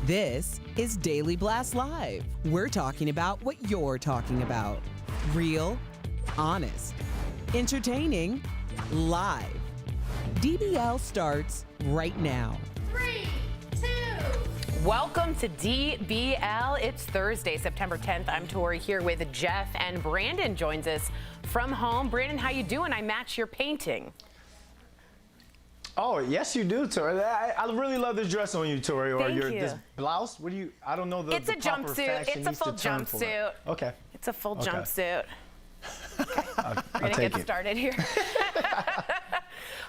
This is Daily Blast Live. We're talking about what you're talking about. Real, honest, entertaining, live. DBL starts right now. 3, 2. Welcome to DBL. It's Thursday, September 10th. I'm Tori here with Jeff, and Brandon joins us from home. Brandon, how you doing? I match your painting. Oh, yes, you do, Tori. I really love this dress on you, Tori. Or this blouse. What do you? I don't know the. It's a jumpsuit. It's a full jumpsuit. Okay. It's a full jumpsuit. Okay. We're gonna get started here.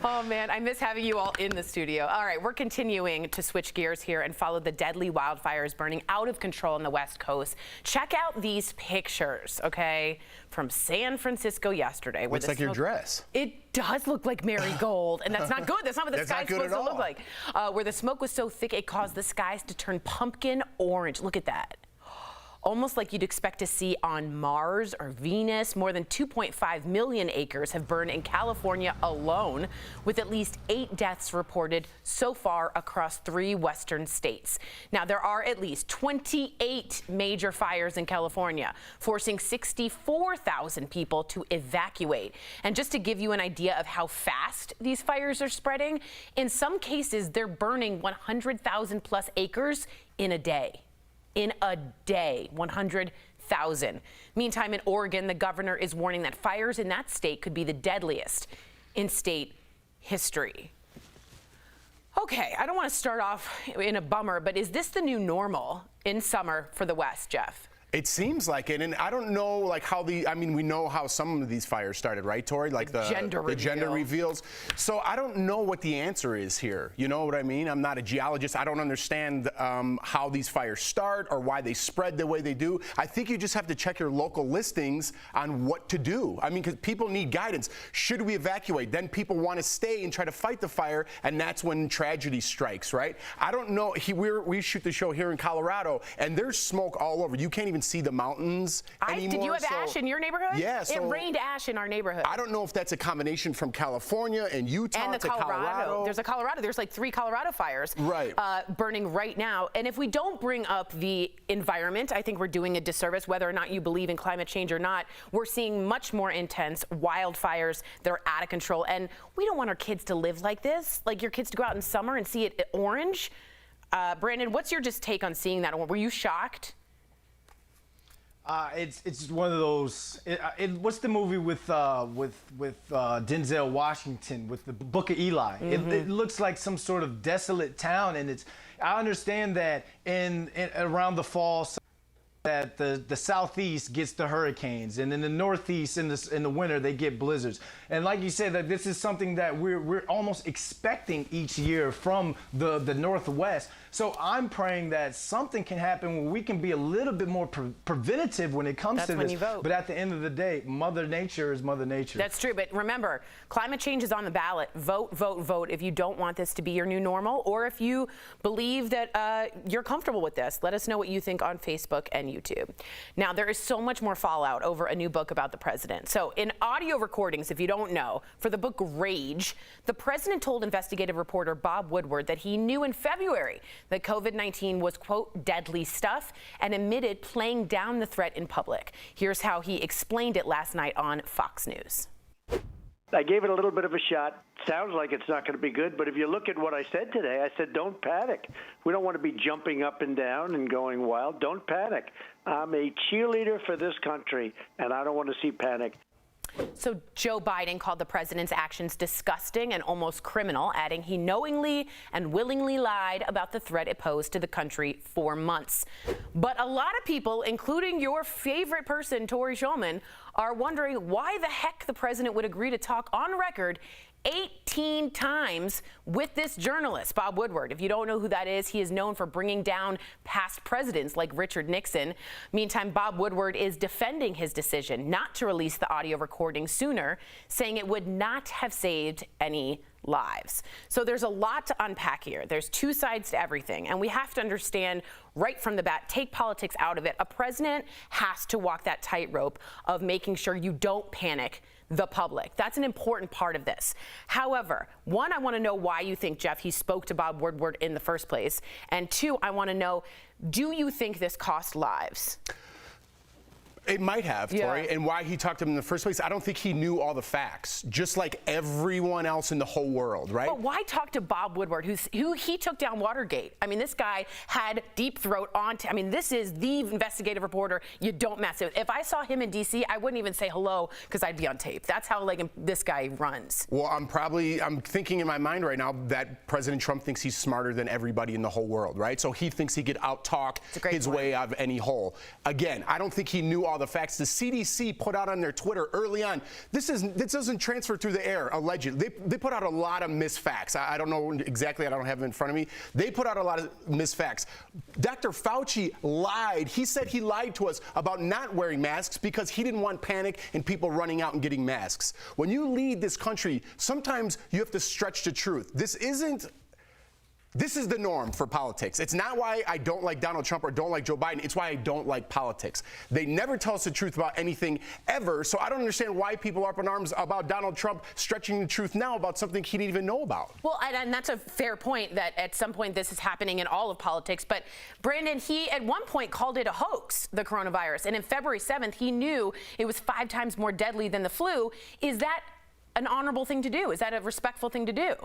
Oh man, I miss having you all in the studio. All right, we're continuing to switch gears here and follow the deadly wildfires burning out of control on the West Coast. Check out these pictures, okay, from San Francisco yesterday. Looks like your dress. It does look like marigold, and that's not good. That's not what the sky's supposed to look like. Where the smoke was so thick, it caused the skies to turn pumpkin orange. Look at that. Almost like you'd expect to see on Mars or Venus. More than 2.5 million acres have burned in California alone, with at least 8 deaths reported so far across 3 western states. Now, there are at least 28 major fires in California, forcing 64,000 people to evacuate. And just to give you an idea of how fast these fires are spreading, in some cases, they're burning 100,000 plus acres in a day. In a day, 100,000. Meantime, in Oregon, the governor is warning that fires in that state could be the deadliest in state history. Okay, I don't want to start off in a bummer, but is this the new normal in summer for the West, Jeff? It seems like it, and I don't know like how we know how some of these fires started, right, Tori? Like the gender reveals. So I don't know what the answer is here. You know what I mean? I'm not a geologist. I don't understand how these fires start or why they spread the way they do. I think you just have to check your local listings on what to do. I mean, because people need guidance. Should we evacuate? Then people want to stay and try to fight the fire, and that's when tragedy strikes, right? I don't know. We shoot the show here in Colorado, and there's smoke all over. You can't even see the mountains anymore. Did you have ash in your neighborhood? Yeah. So it rained ash in our neighborhood. I don't know if that's a combination from California and Utah and to Colorado. There's like 3 Colorado fires burning right now. And if we don't bring up the environment, I think we're doing a disservice, whether or not you believe in climate change or not. We're seeing much more intense wildfires. They're out of control. And we don't want our kids to live like this, like your kids to go out in summer and see it orange. Brandon, what's your just take on seeing that? Were you shocked? It's one of those. What's the movie with Denzel Washington with the Book of Eli? Mm-hmm. It looks like some sort of desolate town, and I understand that in around the fall that the southeast gets the hurricanes, and in the northeast in the winter they get blizzards. And like you said, that this is something that we're almost expecting each year from the northwest. So I'm praying that something can happen where we can be a little bit more preventative when it comes to this. But at the end of the day, Mother Nature is Mother Nature. That's true. But remember, climate change is on the ballot. Vote, vote, vote if you don't want this to be your new normal, or if you believe that you're comfortable with this. Let us know what you think on Facebook and YouTube. Now, there is so much more fallout over a new book about the president. So in audio recordings, if you don't know, for the book Rage, the president told investigative reporter Bob Woodward that he knew in February that COVID-19 was, quote, deadly stuff, and admitted playing down the threat in public. Here's how he explained it last night on Fox News. I gave it a little bit of a shot. Sounds like it's not going to be good, but if you look at what I said today, I said don't panic. We don't want to be jumping up and down and going wild. Don't panic. I'm a cheerleader for this country, and I don't want to see panic. So Joe Biden called the president's actions disgusting and almost criminal, adding he knowingly and willingly lied about the threat it posed to the country for months. But a lot of people, including your favorite person, Tori Shulman, are wondering why the heck the president would agree to talk on record 18 times with this journalist, Bob Woodward. If you don't know who that is, he is known for bringing down past presidents like Richard Nixon. Meantime, Bob Woodward is defending his decision not to release the audio recording sooner, saying it would not have saved any lives. So there's a lot to unpack here. There's two sides to everything, and we have to understand right from the bat, take politics out of it. A president has to walk that tightrope of making sure you don't panic the public. That's an important part of this. However, one, I want to know why you think, Jeff, he spoke to Bob Woodward in the first place. And two, I want to know, do you think this cost lives? It might have, Tori, and why he talked to him in the first place. I don't think he knew all the facts, just like everyone else in the whole world, right? But why talk to Bob Woodward, who he took down Watergate? I mean, this guy had Deep Throat on. I mean, this is the investigative reporter you don't mess with. If I saw him in D.C., I wouldn't even say hello because I'd be on tape. That's how like this guy runs. Well, I'm thinking in my mind right now that President Trump thinks he's smarter than everybody in the whole world, right? So he thinks he could out-talk his way out of any hole. Again, I don't think he knew all the facts. The CDC put out on their Twitter early on, this doesn't transfer through the air, allegedly. They put out a lot of misfacts. I don't know exactly, I don't have it in front of me. They put out a lot of misfacts. Dr. Fauci lied. He said he lied to us about not wearing masks because he didn't want panic and people running out and getting masks. When you lead this country, sometimes you have to stretch the truth. This is the norm for politics. It's not why I don't like Donald Trump or don't like Joe Biden. It's why I don't like politics. They never tell us the truth about anything ever, so I don't understand why people are up in arms about Donald Trump stretching the truth now about something he didn't even know about. Well, and that's a fair point that at some point this is happening in all of politics. But Brandon, he at one point called it a hoax, the coronavirus. And in February 7th, he knew it was 5 times more deadly than the flu. Is that an honorable thing to do? Is that a respectful thing to do?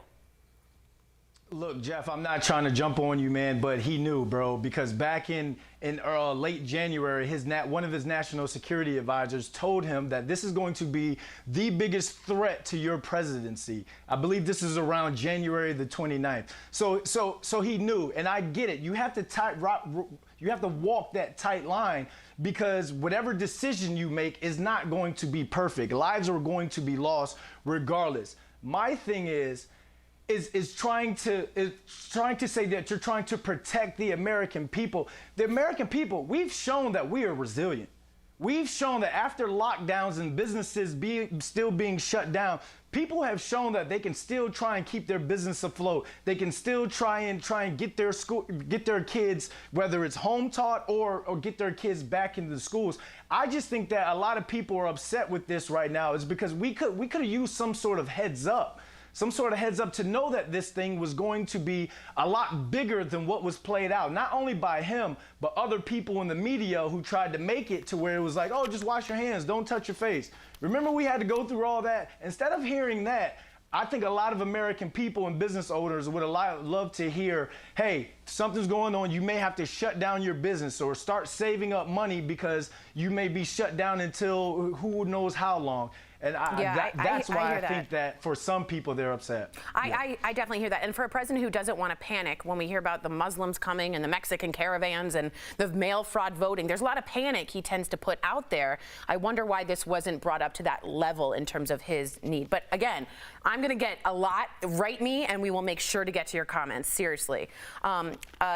Look, Jeff, I'm not trying to jump on you, man, but he knew, bro, because back in late January, one of his national security advisors told him that this is going to be the biggest threat to your presidency. I believe this is around January the 29th. So he knew, and I get it. You have to walk that tight line because whatever decision you make is not going to be perfect. Lives are going to be lost regardless. My thing is trying to say that you're trying to protect the American people. The American people, we've shown that we are resilient. We've shown that after lockdowns and businesses still being shut down, people have shown that they can still try and keep their business afloat. They can still try and get their kids, whether it's home taught or get their kids back into the schools. I just think that a lot of people are upset with this right now is because we could have used some sort of heads up. Some sort of heads up to know that this thing was going to be a lot bigger than what was played out, not only by him, but other people in the media who tried to make it to where it was like, oh, just wash your hands, don't touch your face. Remember we had to go through all that? Instead of hearing that, I think a lot of American people and business owners would love to hear, hey, something's going on, you may have to shut down your business or start saving up money because you may be shut down until who knows how long. And that's why I think that for some people they're upset. I definitely hear that. And for a president who doesn't want to panic when we hear about the Muslims coming and the Mexican caravans and the mail fraud voting, there's a lot of panic he tends to put out there. I wonder why this wasn't brought up to that level in terms of his need. But again, I'm going to get a lot. Write me and we will make sure to get to your comments. Seriously.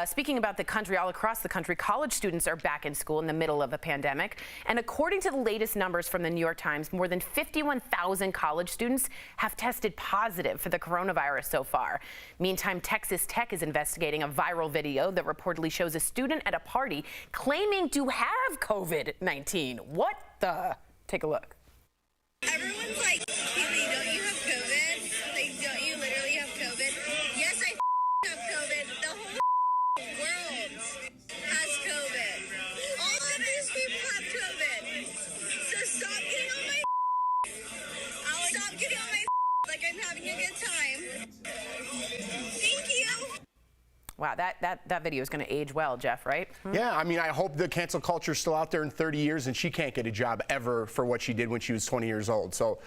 Speaking about the country, all across the country, college students are back in school in the middle of a pandemic. And according to the latest numbers from the New York Times, more than 51,000 college students have tested positive for the coronavirus so far. Meantime, Texas Tech is investigating a viral video that reportedly shows a student at a party claiming to have COVID-19. What the? Take a look. Everyone's like, Haley, don't you have COVID? Like, don't you literally have COVID? Yes, I have COVID. The whole world has COVID. All of these people have COVID. So stop getting on my stop getting on my like I'm having a good time. Thank you. Wow, that video is going to age well, Jeff, right? Yeah, I mean, I hope the cancel culture is still out there in 30 years and she can't get a job ever for what she did when she was 20 years old. So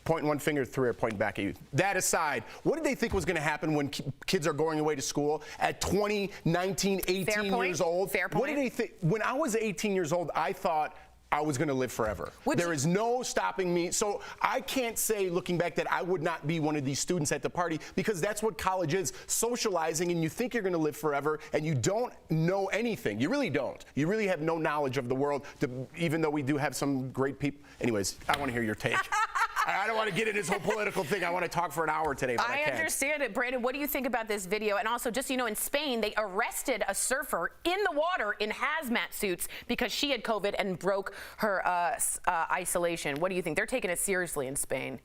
pointing one finger through her, pointing back at you. That aside, what did they think was going to happen when kids are going away to school at 20, 19, 18 years old? Fair point. What did they think? When I was 18 years old, I thought I was going to live forever. There is no stopping me. So I can't say, looking back, that I would not be one of these students at the party because that's what college is, socializing, and you think you're going to live forever, and you don't know anything. You really don't. You really have no knowledge of the world, even though we do have some great people. Anyways, I want to hear your take. I don't want to get in this whole political thing. I want to talk for an hour today, but I can't. Understand it. Brandon, what do you think about this video? And also, just so you know, in Spain, they arrested a surfer in the water in hazmat suits because she had COVID and broke her isolation. What do you think? They're taking it seriously in Spain.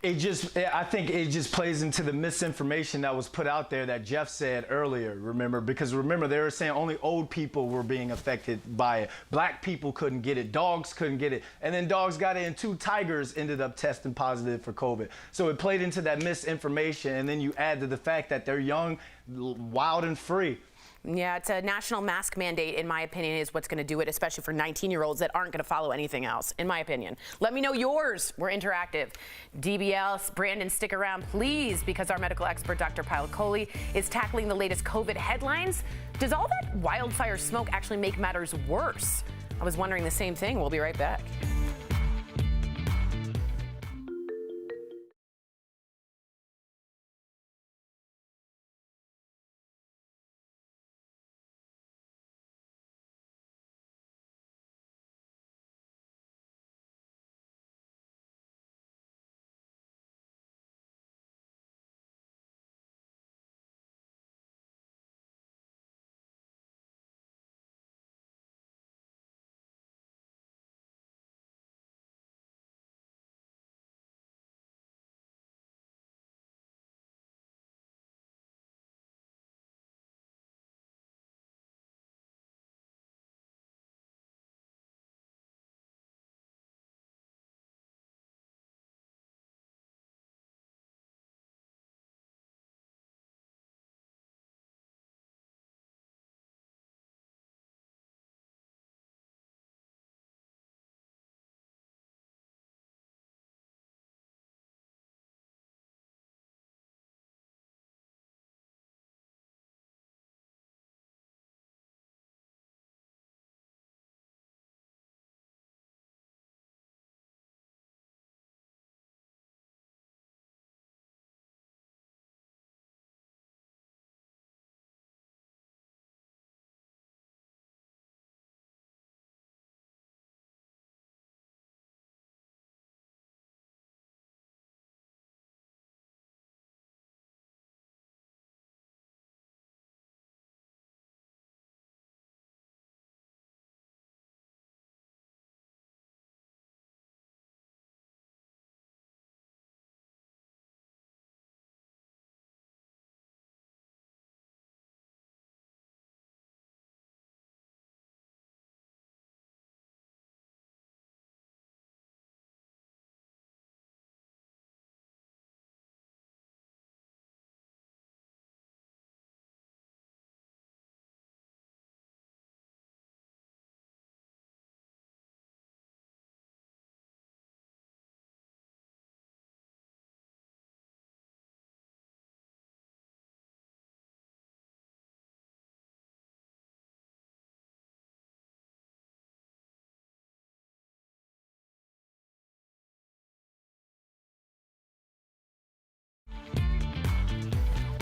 I think it just plays into the misinformation that was put out there that Jeff said earlier, because remember, they were saying only old people were being affected by it. Black people couldn't get it. Dogs couldn't get it. And then dogs got it, and 2 tigers ended up testing positive for COVID. So it played into that misinformation, and then you add to the fact that they're young, wild, and free. Yeah, it's a national mask mandate, in my opinion, is what's going to do it, especially for 19-year-olds that aren't going to follow anything else, in my opinion. Let me know yours. We're interactive. DBL, Brandon, stick around, please, because our medical expert, Dr. Payal Kohli, is tackling the latest COVID headlines. Does all that wildfire smoke actually make matters worse? I was wondering the same thing. We'll be right back.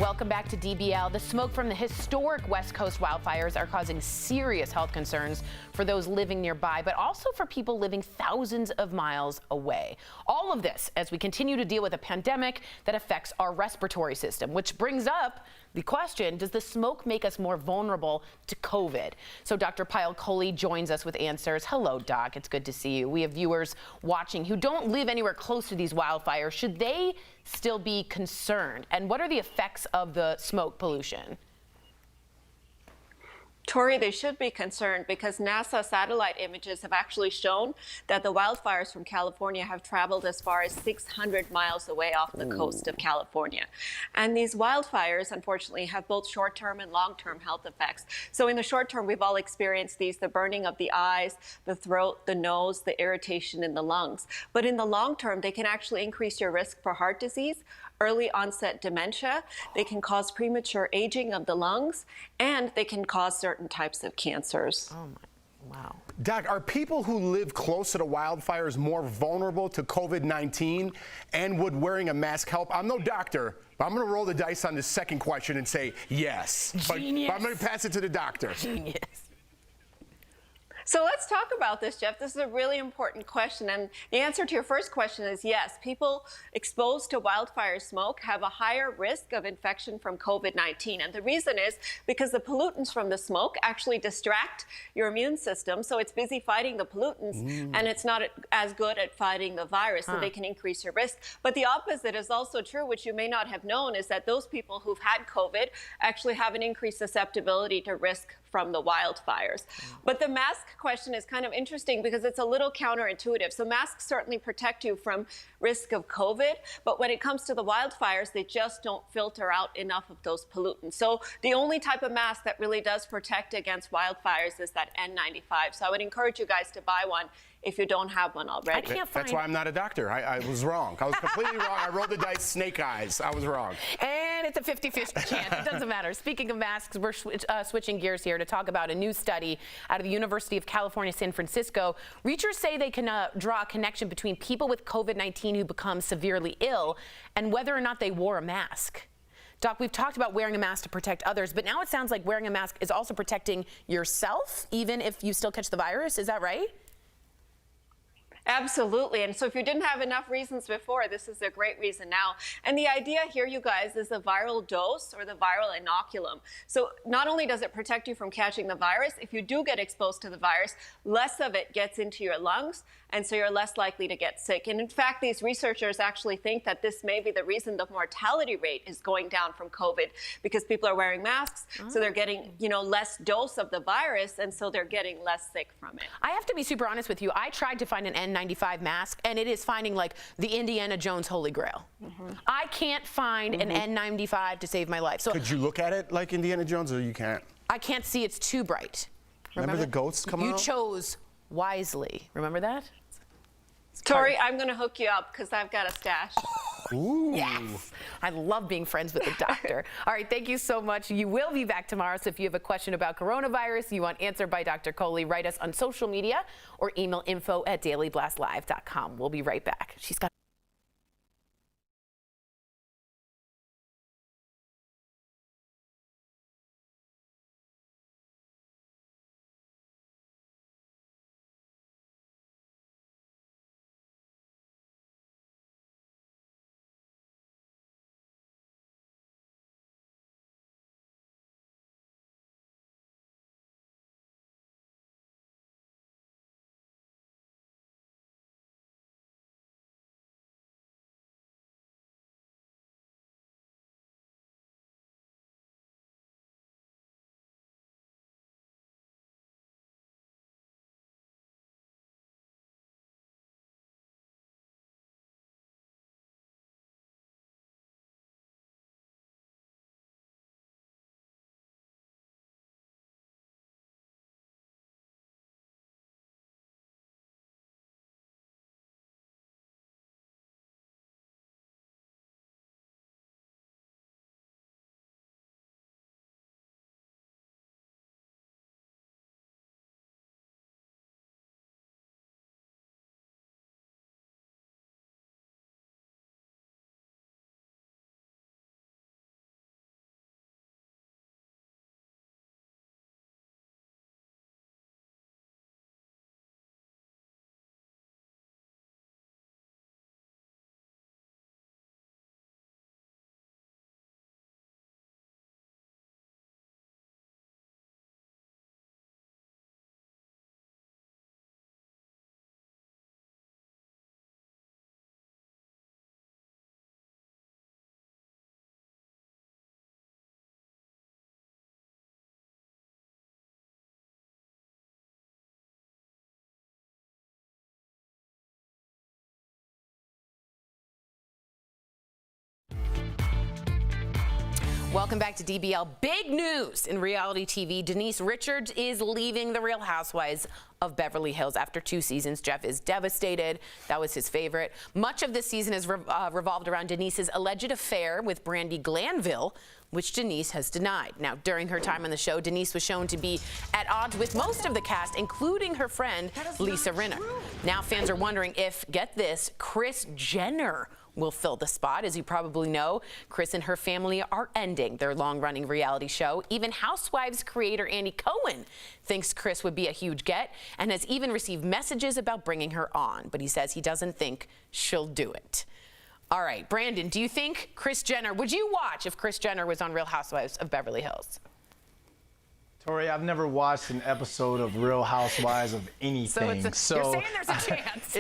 Welcome back to DBL. The smoke from the historic West Coast wildfires are causing serious health concerns for those living nearby, but also for people living thousands of miles away. All of this as we continue to deal with a pandemic that affects our respiratory system, which brings up the question, does the smoke make us more vulnerable to COVID? So Dr. Payal Kohli joins us with answers. Hello, Doc. It's good to see you. We have viewers watching who don't live anywhere close to these wildfires. Should they still be concerned? And what are the effects of the smoke pollution? Tori, they should be concerned because NASA satellite images have actually shown that the wildfires from California have traveled as far as 600 miles away off the coast of California. And these wildfires, unfortunately, have both short-term and long-term health effects. So in the short term, we've all experienced these, the burning of the eyes, the throat, the nose, the irritation in the lungs. But in the long term, they can actually increase your risk for heart disease, early onset dementia, they can cause premature aging of the lungs, and they can cause certain types of cancers. Oh my, wow. Doc, are people who live closer to wildfires more vulnerable to COVID-19, and would wearing a mask help? I'm no doctor, but I'm going to roll the dice on this second question and say yes. But I'm going to pass it to the doctor. Genius. So let's talk about this, Jeff. This is a really important question. And the answer to your first question is yes. People exposed to wildfire smoke have a higher risk of infection from COVID-19. And the reason is because the pollutants from the smoke actually distract your immune system. So it's busy fighting the pollutants and it's not as good at fighting the virus. So they can increase your risk. But the opposite is also true, which you may not have known, is that those people who've had COVID actually have an increased susceptibility to risk from the wildfires. But the mask question is kind of interesting because it's a little counterintuitive. So masks certainly protect you from risk of COVID, but when it comes to the wildfires, they just don't filter out enough of those pollutants. So the only type of mask that really does protect against wildfires is that N95. So I would encourage you guys to buy one if you don't have one already. I can't find. That's why I'm not a doctor. I was wrong. I was completely wrong. I rolled the dice, snake eyes. I was wrong. And it's a 50-50 chance. It doesn't matter. Speaking of masks, we're switching gears here to talk about a new study out of the University of California, San Francisco. Researchers say they can draw a connection between people with COVID-19 who become severely ill and whether or not they wore a mask. Doc, we've talked about wearing a mask to protect others, but now it sounds like wearing a mask is also protecting yourself, even if you still catch the virus. Is that right? Absolutely. And so if you didn't have enough reasons before, this is a great reason now. And the idea here, you guys, is the viral dose or the viral inoculum. So not only does it protect you from catching the virus, if you do get exposed to the virus, less of it gets into your lungs, and so you're less likely to get sick. And in fact, these researchers actually think that this may be the reason the mortality rate is going down from COVID, because people are wearing masks, so they're getting, less dose of the virus, and so they're getting less sick from it. I have to be super honest with you. I tried to find an N95 mask, and it is finding like the Indiana Jones Holy Grail. I can't find an N95 to save my life. So could you look at it like Indiana Jones, or you can't? I can't see. It's too bright. Remember the ghosts coming out? You chose wisely. Remember that? Tori, I'm going to hook you up because I've got a stash. Ooh. Yes. I love being friends with the doctor. All right, thank you so much. You will be back tomorrow, so if you have a question about coronavirus you want answered by Dr. Coley, write us on social media or email info@dailyblastlive.com. We'll be right back. She's got Welcome back to DBL. Big news in reality TV. Denise Richards is leaving The Real Housewives of Beverly Hills after 2 seasons. Jeff is devastated. That was his favorite. Much of this season has revolved around Denise's alleged affair with Brandi Glanville, which Denise has denied. Now, during her time on the show, Denise was shown to be at odds with most of the cast, including her friend Lisa Rinna. Now fans are wondering if, get this, Kris Jenner will fill the spot. As you probably know, Chris and her family are ending their long-running reality show. Even Housewives creator Andy Cohen thinks Chris would be a huge get and has even received messages about bringing her on, but he says he doesn't think she'll do it. All right, Brandon, do you think Kris Jenner, would you watch if Kris Jenner was on Real Housewives of Beverly Hills? Tori, I've never watched an episode of Real Housewives of anything. You're saying there's a chance.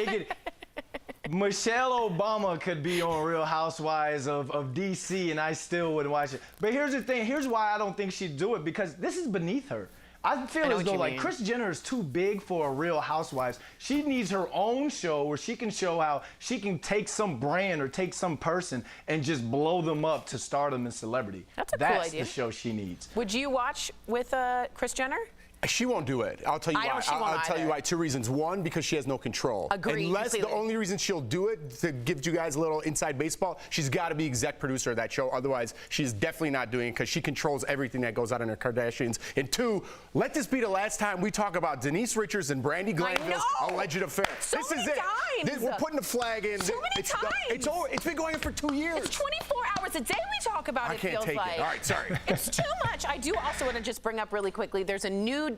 Michelle Obama could be on Real Housewives of DC, and I still wouldn't watch it. But here's the thing. Here's why I don't think she'd do it, because this is beneath her. I feel as though like Kris Jenner is too big for a Real Housewives. She needs her own show where she can show how she can take some brand or take some person and just blow them up to stardom and celebrity. That's a cool idea. That's the show she needs. Would you watch with Kris Jenner? She won't do it. I'll tell you why. I'll tell you why. Two reasons. One, because she has no control. Agreed. Unless the only reason she'll do it, to give you guys a little inside baseball, she's got to be exec producer of that show. Otherwise, she's definitely not doing it because she controls everything that goes on in her Kardashians. And two, let this be the last time we talk about Denise Richards and Brandy Glanville's alleged affair. So this many is it. times. We're putting the flag in. Too many times. It's over. It's been going on for 2 years. It's 24 hours a day we talk about it, feels like. I can't take it. All right, sorry. It's too much. I do also want to just bring up really quickly, there's a new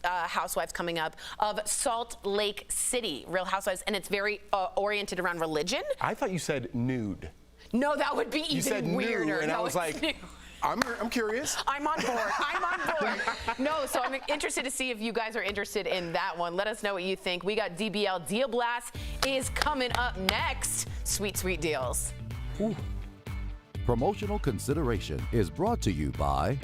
Housewives coming up of Salt Lake City, Real Housewives, and it's very oriented around religion. I thought you said nude. No, that would be even you said weirder. Nude, and I was like, I'm curious. I'm on board. I'm on board. No, so I'm interested to see if you guys are interested in that one. Let us know what you think. We got DBL Deal Blast is coming up next. Sweet, sweet deals. Ooh. Promotional consideration is brought to you by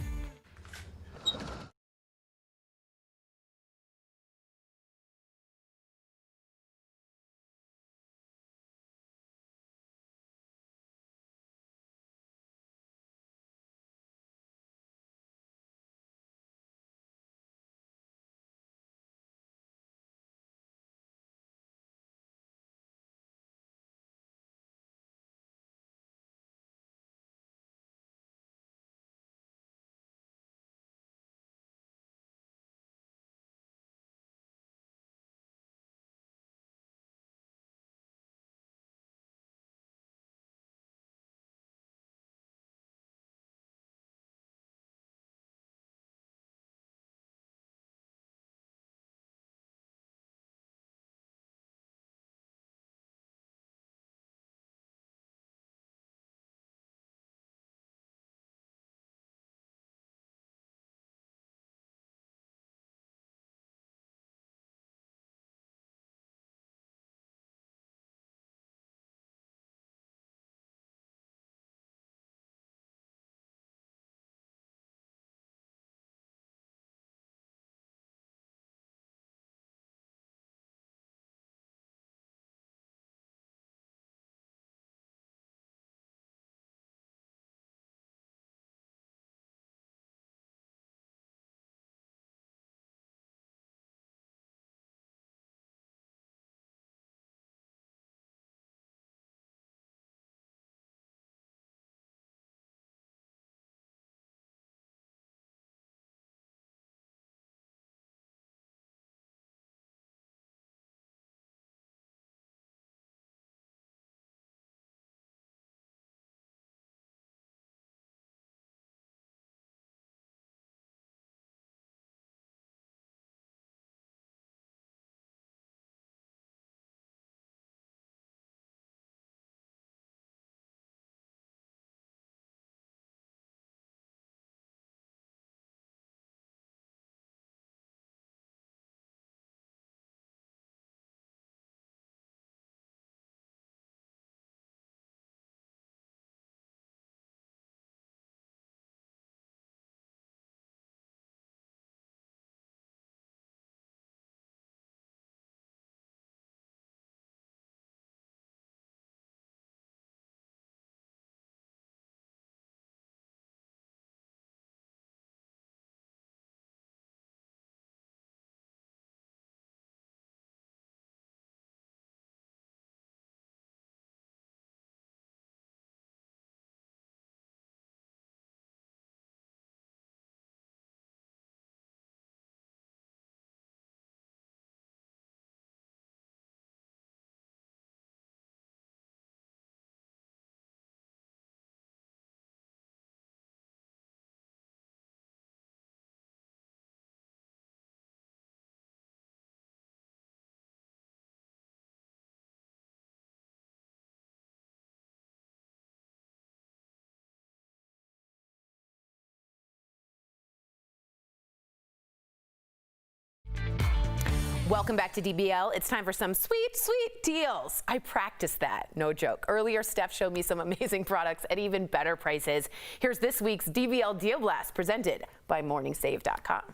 Welcome back to DBL. It's time for some sweet, sweet deals. I practiced that, no joke. Earlier, Steph showed me some amazing products at even better prices. Here's this week's DBL Deal Blast presented by MorningSave.com.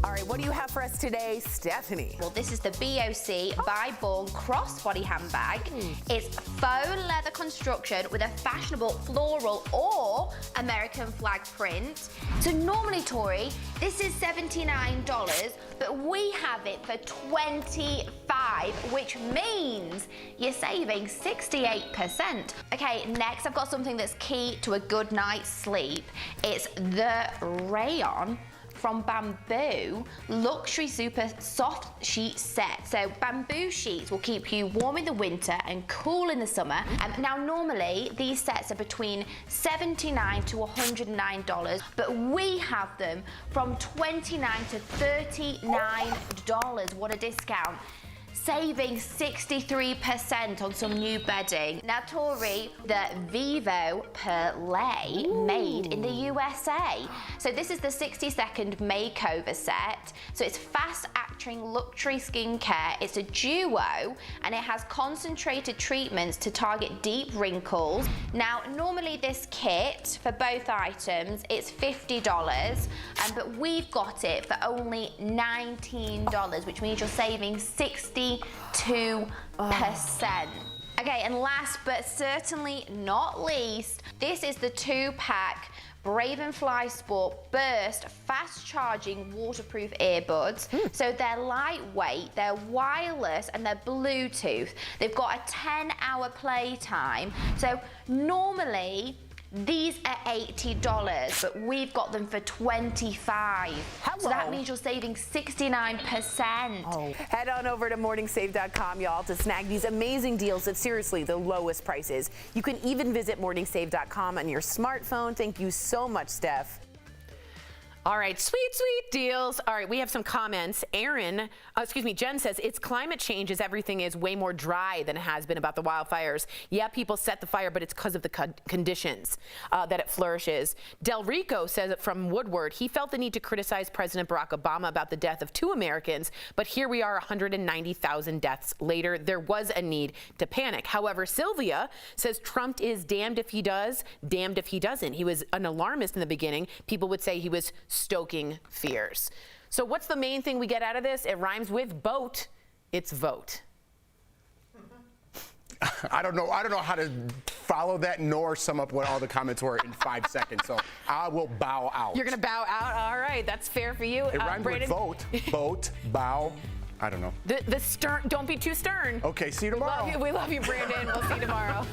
All right, what do you have for us today, Stephanie? Well, this is the BOC by Born crossbody handbag. It's faux leather construction with a fashionable floral or American flag print. So normally, Tori, this is $79, but we have it for $25, which means you're saving 68%. Okay, next I've got something that's key to a good night's sleep. It's the rayon from Bamboo Luxury Super Soft Sheet Set. So bamboo sheets will keep you warm in the winter and cool in the summer. Now normally these sets are between $79 to $109, but we have them from $29 to $39. What a discount. Saving 63% on some new bedding. Now, Tori, the Vivo Perlay made in the USA. So this is the 60-second makeover set. So it's fast-acting luxury skincare. It's a duo, and it has concentrated treatments to target deep wrinkles. Now, normally this kit for both items, it's $50, but we've got it for only $19, which means you're saving 62%. Okay, and last but certainly not least, this is the 2-pack Brave & Fly Sport Burst fast-charging waterproof earbuds. So they're lightweight, they're wireless, and they're Bluetooth. They've got a 10-hour playtime. So normally, these are $80, but we've got them for $25. Hello. So that means you're saving 69%. Oh. Head on over to morningsave.com, y'all, to snag these amazing deals at seriously the lowest prices. You can even visit morningsave.com on your smartphone. Thank you so much, Steph. All right, sweet, sweet deals. All right, we have some comments. Jen says, it's climate change as everything is way more dry than it has been about the wildfires. Yeah, people set the fire, but it's because of the conditions that it flourishes. Del Rico says from Woodward, he felt the need to criticize President Barack Obama about the death of 2 Americans, but here we are 190,000 deaths later. There was a need to panic. However, Sylvia says Trump is damned if he does, damned if he doesn't. He was an alarmist in the beginning. People would say he was stoking fears. So what's the main thing we get out of this? It rhymes with boat. It's vote. I don't know how to follow that nor sum up what all the comments were in 5 seconds. So I will bow out. You're going to bow out? All right. That's fair for you. It rhymes with vote. Boat, bow. I don't know. The stern. Don't be too stern. Okay, see you tomorrow. We love you, Brandon. We'll see you tomorrow.